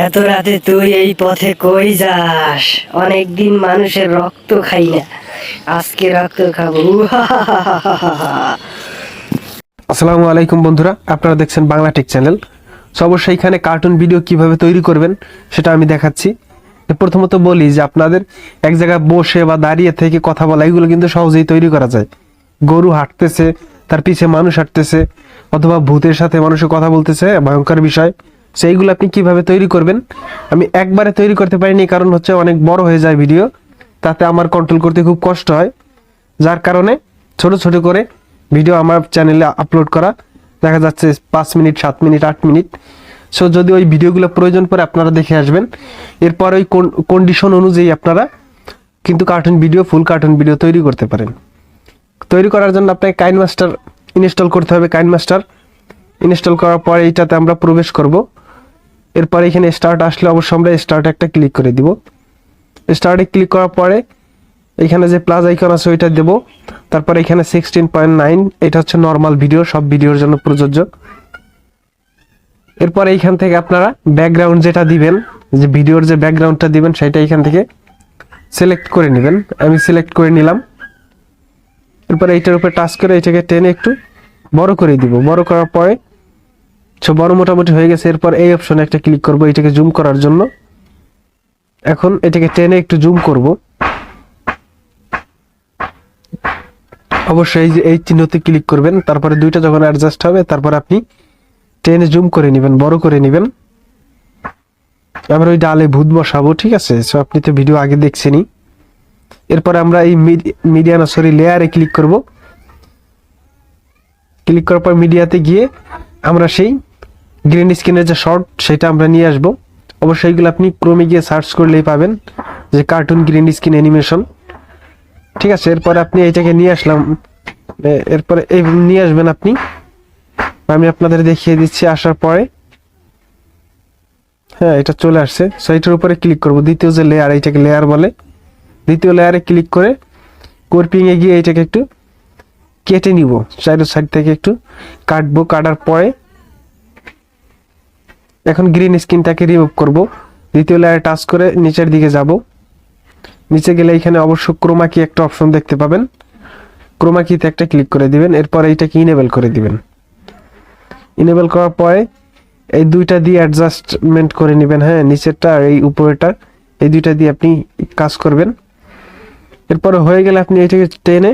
এত রাতে তুই এই পথে কই যাস? অনেকদিন মানুষের রক্ত খাই না, আজকে রক্ত খাবো। আসসালামু আলাইকুম বন্ধুরা, আপনারা দেখছেন বাংলা টেক চ্যানেল। সো অবশ্যই এখানে কার্টুন ভিডিও কিভাবে তৈরি করবেন সেটা আমি দেখাচ্ছি। প্রথমত বলি যে আপনাদের এক জায়গায় বসে বা দাঁড়িয়ে থেকে কথা বলা এগুলো কিন্তু সহজেই তৈরি করা যায়। গরু হাঁটতেছে, তার পিছে মানুষ হাঁটতেছে, অথবা ভূতের সাথে মানুষের কথা বলতেছে, ভয়ঙ্কর বিষয়। সেইগুলো আপনি কিভাবে তৈরি করবেন আমি একবারে তৈরি করতে পারিনি, কারণ হচ্ছে অনেক বড় হয়ে যায় ভিডিও, তাতে আমার কন্ট্রোল করতে খুব কষ্ট হয়। যার কারণে ছোট ছোট করে ভিডিও আমার চ্যানেলে আপলোড করা, দেখা যাচ্ছে 5 মিনিট, 7 মিনিট, 8 মিনিট। সো যদি ওই ভিডিওগুলো প্রয়োজন পড়ে আপনারা দেখে আসবেন। এরপর ওই কন্ডিশন অনুযায়ী আপনারা কিন্তু ফুল কার্টুন ভিডিও তৈরি করতে পারেন। তৈরি করার জন্য আপনাকে কাইনমাস্টার ইনস্টল করতে হবে। কাইনমাস্টার ইনস্টল করার পরে এইটাতে আমরা প্রবেশ করব। এরপর এখানে স্টার্ট আসলে অবশ্যই আমরা স্টার্ট একটা ক্লিক করে দিব। স্টার্টে ক্লিক করার পরে এখানে যে প্লাস আইকন আছে ওইটা দেব। তারপরে এখানে 16.9, এটা হচ্ছে নর্মাল ভিডিও, সব ভিডিওর জন্য প্রযোজ্য। এরপর এইখান থেকে আপনারা ব্যাকগ্রাউন্ড যেটা দিবেন, যে ভিডিওর যে ব্যাকগ্রাউন্ডটা দিবেন সেটা এখান থেকে সিলেক্ট করে নেবেন। আমি সিলেক্ট করে নিলাম। এরপর এইটার উপরে টাচ করে এটাকে টেনে একটু বড় করে দিব। বড় করার পরে বড় মোটামুটি হয়ে গেছে। এরপর এই অপশনে একটা ক্লিক করব এটাকে জুম করার জন্য। এখন এটাকে টেনে একটু জুম করব। অবশ্যই এই চিহ্নতে ক্লিক করবেন, তারপরে দুইটা যখন অ্যাডজাস্ট হবে তারপর আপনি টেনে জুম করে নেবেন, বড় করে নেবেন। আমরা ওই ডালে ভূত বসাবো, ঠিক আছে? সো আপনি তো ভিডিও আগে দেখছেনই। এরপর আমরা এই লেয়ারে ক্লিক করব। ক্লিক করার পর মিডিয়াতে গিয়ে আমরা সেই গ্রিন স্ক্রিনের যে শর্ট সেটা আমরা নিয়ে আসব। অবশ্যই এগুলো আপনি ক্রোমে গিয়ে সার্চ করলেই পাবেন, যে কার্টুন গ্রিন স্ক্রিন অ্যানিমেশন, ঠিক আছে? এরপর আপনি এইটাকে নিয়ে আসলাম। এরপরে এই নিয়ে আসবেন আপনি, আমি আপনাদের দেখিয়ে দিচ্ছি। আসার পরে হ্যাঁ, এটা চলে আসছে। সো এটার উপরে ক্লিক করব। দ্বিতীয় যে লেয়ার, এইটাকে লেয়ার বলে। দ্বিতীয় লেয়ারে ক্লিক করে কর্পিং এ গিয়ে এটাকে একটু কেটে নিব, চারো সাইড থেকে একটু কাটবো। কাটার পরে এখন গ্রিন স্ক্রিনটাকে রিমুভ করব। দ্বিতীয় লেয়ারে টাচ করে নিচের দিকে যাব। নিচে গেলে এখানে অবশ্য ক্রোমা কি একটা অপশন দেখতে পাবেন। ক্রোমা কিতে একটা ক্লিক করে দিবেন। এরপর এইটাকে ইনেবল করে দিবেন। ইনেবল করার পরে এই দুইটা দিয়ে অ্যাডজাস্টমেন্ট করে নেবেন। হ্যাঁ, নিচেরটা আর এই উপরেরটা, এই দুইটা দিয়ে আপনি কাজ করবেন। এরপরে হয়ে গেলে আপনি এটাকে টেনে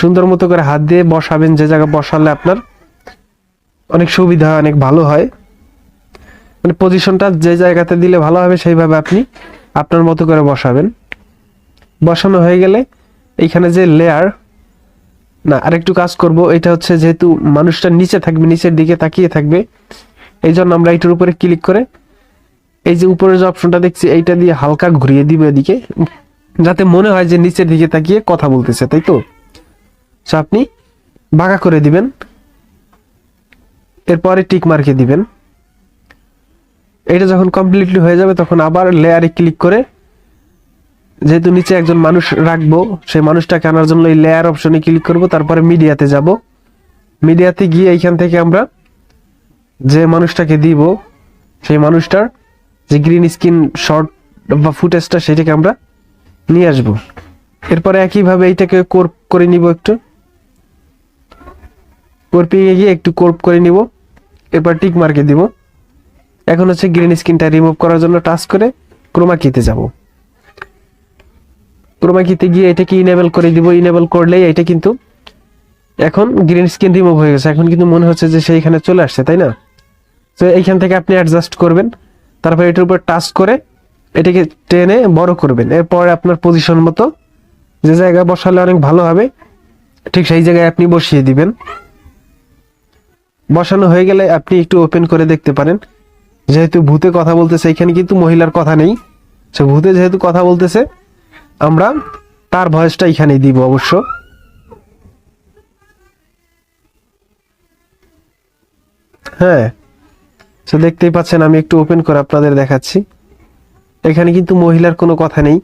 সুন্দর মতো করে হাত দিয়ে বসাবেন। যে জায়গায় বসালে আপনার অনেক সুবিধা হয়, অনেক ভালো হয়। মানে পজিশনটা যে জায়গাতে দিলে ভালো হবে সেইভাবে আপনি আপনার মতো করে বসাবেন। বসানো হয়ে গেলে এইখানে যে লেয়ার, না আরেকটু কাজ করব। এটা হচ্ছে যেহেতু মানুষটা নিচে থাকবে, নিচের দিকে তাকিয়ে থাকবে, এই জন্য আমরা এটার উপরে ক্লিক করে এই যে উপরে যে অপশনটা দেখছি এইটা দিয়ে হালকা ঘুরিয়ে দিব এদিকে, যাতে মনে হয় যে নিচের দিকে তাকিয়ে কথা বলতেছে, তাই তো? সো আপনি বাঁকা করে দিবেন। এরপরে টিক মার্কে দিবেন। এটা যখন কমপ্লিটলি হয়ে যাবে তখন আবার লেয়ারে ক্লিক করে, যেহেতু নিচে একজন মানুষ রাখবো, সেই মানুষটাকে আনার জন্য এই লেয়ার অপশনে ক্লিক করব। তারপরে মিডিয়াতে যাব। মিডিয়াতে গিয়ে এইখান থেকে আমরা যে মানুষটাকে দিব, সেই মানুষটার যে গ্রিন স্ক্রিন শর্ট বা ফুটেজটা সেটাকে আমরা নিয়ে আসব। এরপরে একইভাবে এইটাকে কোর্প করে নিব, একটু কোর্পিং এ গিয়ে একটু কোর্প করে নিব। এরপর টিক মার্কে দিব। এখন হচ্ছে গ্রিন স্ক্রিনটা রিমুভ করার জন্য টাচ করে ক্রোমা কিতে যাব। ক্রোমা কিতে গিয়ে এটাকে ইনেবল করে দিব। ইনেবল করলেই এটা কিন্তু এখন গ্রিন স্ক্রিন রিমুভ হয়ে গেছে। এখন কিন্তু মনে হচ্ছে যে সেইখানে চলে আসছে, তাই না? তো এইখান থেকে আপনি অ্যাডজাস্ট করবেন। তারপর এটার উপর টাচ করে এটাকে টেনে বড় করবেন। এরপর আপনার পজিশন মতো যে জায়গায় বসালে অনেক ভালো হবে, ঠিক সেই জায়গায় আপনি বসিয়ে দিবেন। বসানো হয়ে গেলে আপনি একটু ওপেন করে দেখতে পারেন। যেহেতু ভূতে কথা বলতেছে, এখানে কিন্তু মহিলার কথা নেই। সে ভূতে যেহেতু কথা বলতেছে, আমরা তার ভয়েসটা এখানেই দিব অবশ্য। হ্যাঁ, তো দেখতেই পাচ্ছেন, আমি একটু ওপেন করে আপনাদের দেখাচ্ছি। এখানে কিন্তু মহিলার কোনো কথা নেই,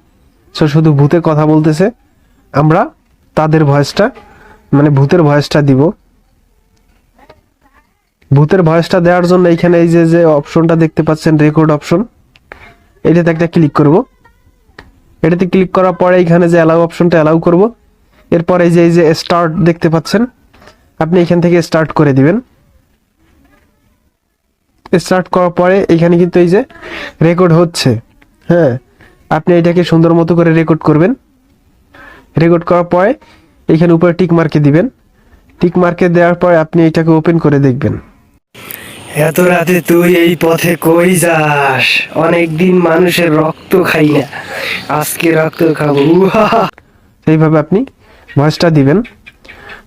সো শুধু ভূতে কথা বলতেছে। আমরা তাদের ভয়েসটা, মানে ভূতের ভয়েসটা দিব। ভূতের ভয়েসটা দেওয়ার জন্য এখানে এই যে অপশনটা দেখতে পাচ্ছেন, রেকর্ড অপশন, এটাতে একটা ক্লিক করব। এটাতে ক্লিক করার পরে এখানে যে অ্যালাউ অপশনটা অ্যালাউ করব। এরপরে এই যে স্টার্ট দেখতে পাচ্ছেন, আপনি এখান থেকে স্টার্ট করে দিবেন। স্টার্ট করার পরে এখানে কিন্তু এই যে রেকর্ড হচ্ছে, হ্যাঁ, আপনি এটাকে সুন্দর মতো করে রেকর্ড করবেন। রেকর্ড করার পরে এখানে উপরে টিক মার্কে দিবেন। টিক মার্কে দেওয়ার পরে আপনি এটাকে ওপেন করে দেখবেন। এত রাতে তুই এই পথে কই যাস? অনেকদিন মানুষের রক্ত খাই না, আজকে রক্ত খাবো। এইভাবে আপনি ভয়েসটা দিবেন।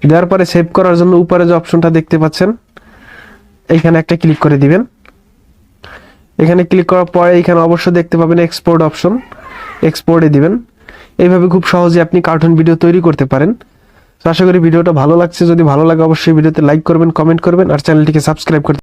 দেওয়ার পরে সেভ করার জন্য উপরে যে অপশনটা দেখতে পাচ্ছেন, এইখানে একটা ক্লিক করে দিবেন। এখানে ক্লিক করার পরে এখানে অবশ্যই দেখতে পাবেন এক্সপোর্ট অপশন, এক্সপোর্টে দিবেন। এইভাবে খুব সহজে আপনি কার্টুন ভিডিও তৈরি করতে পারেন। তো আশা করি ভিডিওটা ভালো লাগছে। যদি ভালো লাগে অবশ্যই ভিডিওতে লাইক করবেন, কমেন্ট করবেন আর চ্যানেলটিকে সাবস্ক্রাইব করতে